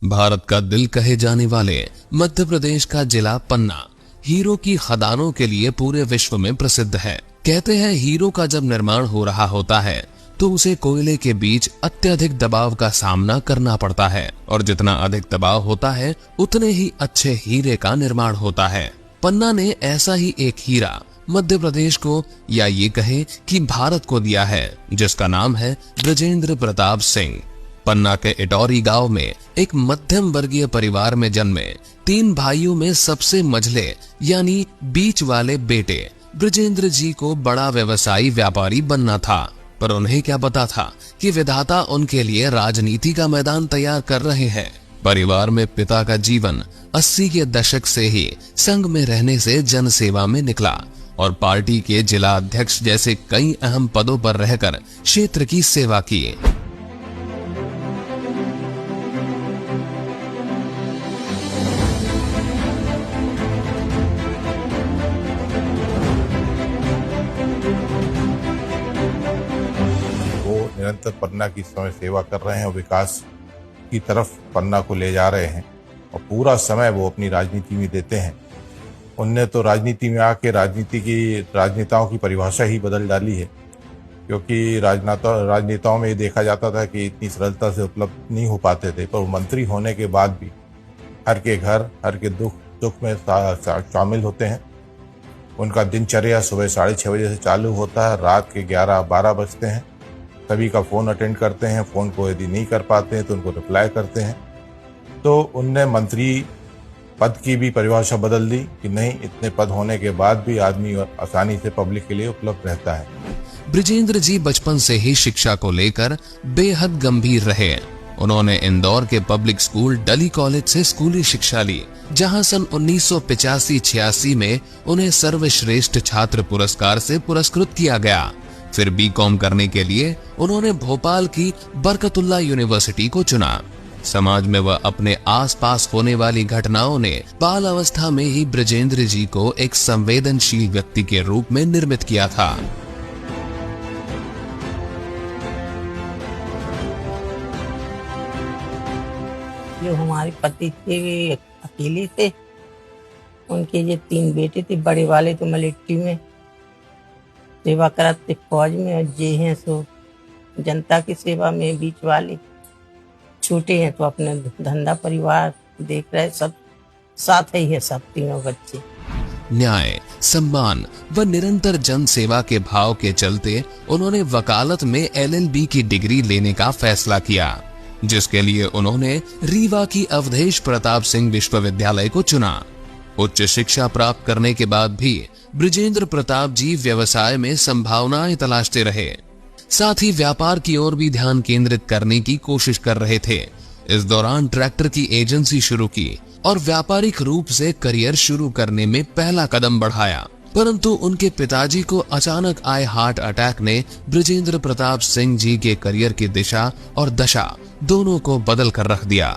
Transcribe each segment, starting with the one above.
भारत का दिल कहे जाने वाले मध्य प्रदेश का जिला पन्ना हीरो की खदानों के लिए पूरे विश्व में प्रसिद्ध है। कहते हैं हीरो का जब निर्माण हो रहा होता है तो उसे कोयले के बीच अत्यधिक दबाव का सामना करना पड़ता है और जितना अधिक दबाव होता है उतने ही अच्छे हीरे का निर्माण होता है। पन्ना ने ऐसा ही एक हीरा मध्य प्रदेश को या ये कहे कि भारत को दिया है, जिसका नाम है बृजेंद्र प्रताप सिंह। पन्ना के इटौरी गांव में एक मध्यम वर्गीय परिवार में जन्मे 3 भाइयों में सबसे मझले यानी बीच वाले बेटे बृजेंद्र जी को बड़ा व्यवसायी व्यापारी बनना था, पर उन्हें क्या पता था कि विधाता उनके लिए राजनीति का मैदान तैयार कर रहे हैं। परिवार में पिता का जीवन 80 के दशक से ही संघ में रहने से जनसेवा में निकला और पार्टी के जिला अध्यक्ष जैसे कई अहम पदों पर रहकर क्षेत्र की सेवा की। निरंतर पन्ना की समय सेवा कर रहे हैं और विकास की तरफ पन्ना को ले जा रहे हैं और पूरा समय वो अपनी राजनीति में देते हैं। उनने तो राजनीति में आके राजनेताओं की परिभाषा ही बदल डाली है, क्योंकि राजनेताओं में ये देखा जाता था कि इतनी सरलता से उपलब्ध नहीं हो पाते थे, पर मंत्री होने के बाद भी हर के घर हर के दुख में शामिल होते हैं। उनका दिनचर्या सुबह 6:30 बजे से चालू होता है, रात के 11-12 बजते हैं। सभी का फ़ोन अटेंड करते हैं, फ़ोन को यदि नहीं कर पाते हैं तो उनको रिप्लाई करते हैं। तो उनने मंत्री पद की भी परिभाषा बदल दी कि नहीं, इतने पद होने के बाद भी आदमी आसानी से पब्लिक के लिए उपलब्ध रहता है। बृजेंद्र जी बचपन से ही शिक्षा को लेकर बेहद गंभीर रहे। उन्होंने इंदौर के पब्लिक स्कूल डली कॉलेज से स्कूली शिक्षा ली, जहां सन 1985-86 में उन्हें सर्वश्रेष्ठ छात्र पुरस्कार से पुरस्कृत किया गया। फिर बीकॉम करने के लिए उन्होंने भोपाल की बरकतुल्लाह यूनिवर्सिटी को चुना। समाज में वह अपने आसपास होने वाली घटनाओं ने बाल अवस्था में ही बृजेंद्र जी को एक संवेदनशील व्यक्ति के रूप में निर्मित किया था। जो हमारे पति थे अकेले थे, उनके ये 3 बेटे थे। बड़े वाले तो मिलिट्री में सेवा कराते फौज में, और ये हैं सो जनता की सेवा में। बीच वाले छोटे हैं तो अपने धंधा परिवार देख रहे, सब साथ ही है, सब तीनों बच्चे। न्याय, सम्मान व निरंतर जन सेवा के भाव के चलते उन्होंने वकालत में LLB की डिग्री लेने का फैसला किया, जिसके लिए उन्होंने रीवा की अवधेश प्रताप सिंह विश्वविद्यालय को चुना। उच्च शिक्षा प्राप्त करने के बाद भी बृजेंद्र प्रताप जी व्यवसाय में संभावनाएं तलाशते रहे, साथ ही व्यापार की ओर भी ध्यान केंद्रित करने की कोशिश कर रहे थे। इस दौरान ट्रैक्टर की एजेंसी शुरू की और व्यापारिक रूप से करियर शुरू करने में पहला कदम बढ़ाया, परंतु उनके पिताजी को अचानक आए हार्ट अटैक ने बृजेंद्र प्रताप सिंह जी के करियर की दिशा और दशा दोनों को बदल कर रख दिया।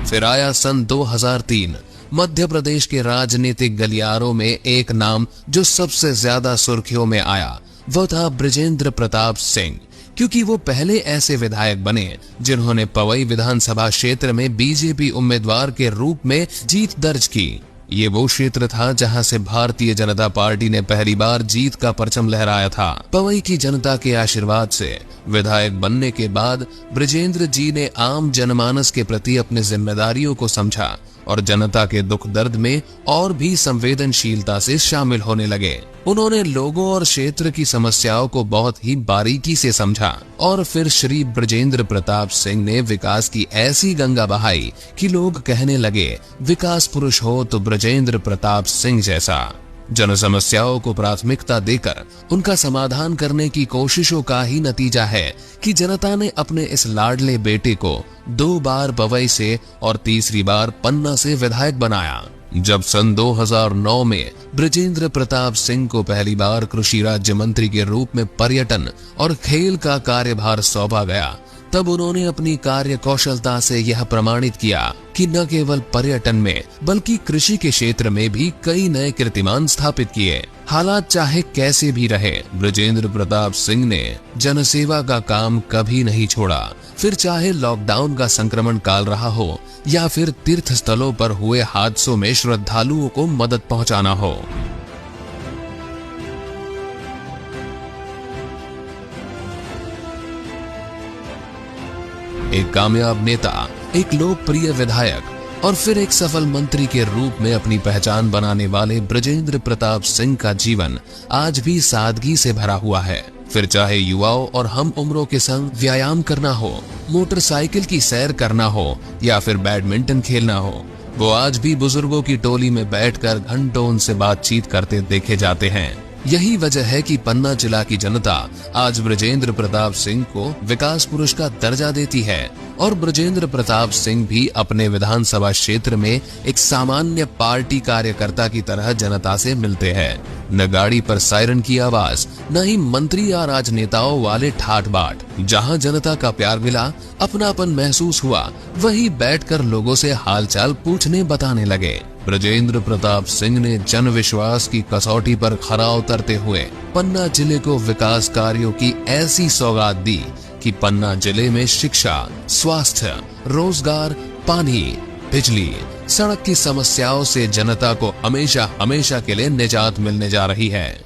फिर आया सन 2003। मध्य प्रदेश के राजनीतिक गलियारों में एक नाम जो सबसे ज्यादा सुर्खियों में आया वो था बृजेंद्र प्रताप सिंह, क्योंकि वो पहले ऐसे विधायक बने जिन्होंने पवई विधानसभा क्षेत्र में बीजेपी उम्मीदवार के रूप में जीत दर्ज की। ये वो क्षेत्र था जहां से भारतीय जनता पार्टी ने पहली बार जीत का परचम लहराया था। पवई की जनता के आशीर्वाद से विधायक बनने के बाद बृजेंद्र जी ने आम जनमानस के प्रति अपनी जिम्मेदारियों को समझा और जनता के दुख दर्द में और भी संवेदनशीलता से शामिल होने लगे। उन्होंने लोगों और क्षेत्र की समस्याओं को बहुत ही बारीकी से समझा और फिर श्री बृजेंद्र प्रताप सिंह ने विकास की ऐसी गंगा बहाई कि लोग कहने लगे, विकास पुरुष हो तो बृजेंद्र प्रताप सिंह जैसा। जन समस्याओं को प्राथमिकता देकर उनका समाधान करने की कोशिशों का ही नतीजा है कि जनता ने अपने इस लाडले बेटे को 2 बार पवई से और तीसरी बार पन्ना से विधायक बनाया। जब सन 2009 में बृजेंद्र प्रताप सिंह को पहली बार कृषि राज्य मंत्री के रूप में पर्यटन और खेल का कार्यभार सौंपा गया, तब उन्होंने अपनी कार्य कौशलता से यह प्रमाणित किया कि न केवल पर्यटन में बल्कि कृषि के क्षेत्र में भी कई नए कीर्तिमान स्थापित किए। हालात चाहे कैसे भी रहे, बृजेंद्र प्रताप सिंह ने जनसेवा का काम कभी नहीं छोड़ा। फिर चाहे लॉकडाउन का संक्रमण काल रहा हो या फिर तीर्थ स्थलों पर हुए हादसों में श्रद्धालुओं को मदद पहुंचाना हो। एक कामयाब नेता, एक लोकप्रिय विधायक और फिर एक सफल मंत्री के रूप में अपनी पहचान बनाने वाले बृजेंद्र प्रताप सिंह का जीवन आज भी सादगी से भरा हुआ है। फिर चाहे युवाओं और हम उम्रों के संग व्यायाम करना हो, मोटरसाइकिल की सैर करना हो या फिर बैडमिंटन खेलना हो, वो आज भी बुजुर्गों की टोली में बैठकर घंटों उनसे बातचीत करते देखे जाते हैं। यही वजह है कि पन्ना जिला की जनता आज बृजेंद्र प्रताप सिंह को विकास पुरुष का दर्जा देती है और बृजेंद्र प्रताप सिंह भी अपने विधानसभा क्षेत्र में एक सामान्य पार्टी कार्यकर्ता की तरह जनता से मिलते हैं। न गाड़ी पर सायरन की आवाज, न ही मंत्री या राजनेताओं वाले ठाट बाट। जहां जनता का प्यार मिला, अपनापन महसूस हुआ, वही बैठकर लोगों से हालचाल पूछने बताने लगे। बृजेंद्र प्रताप सिंह ने जन विश्वास की कसौटी पर खरा उतरते हुए पन्ना जिले को विकास कार्यों की ऐसी सौगात दी कि पन्ना जिले में शिक्षा, स्वास्थ्य, रोजगार, पानी, बिजली, सड़क की समस्याओं से जनता को हमेशा हमेशा के लिए निजात मिलने जा रही है।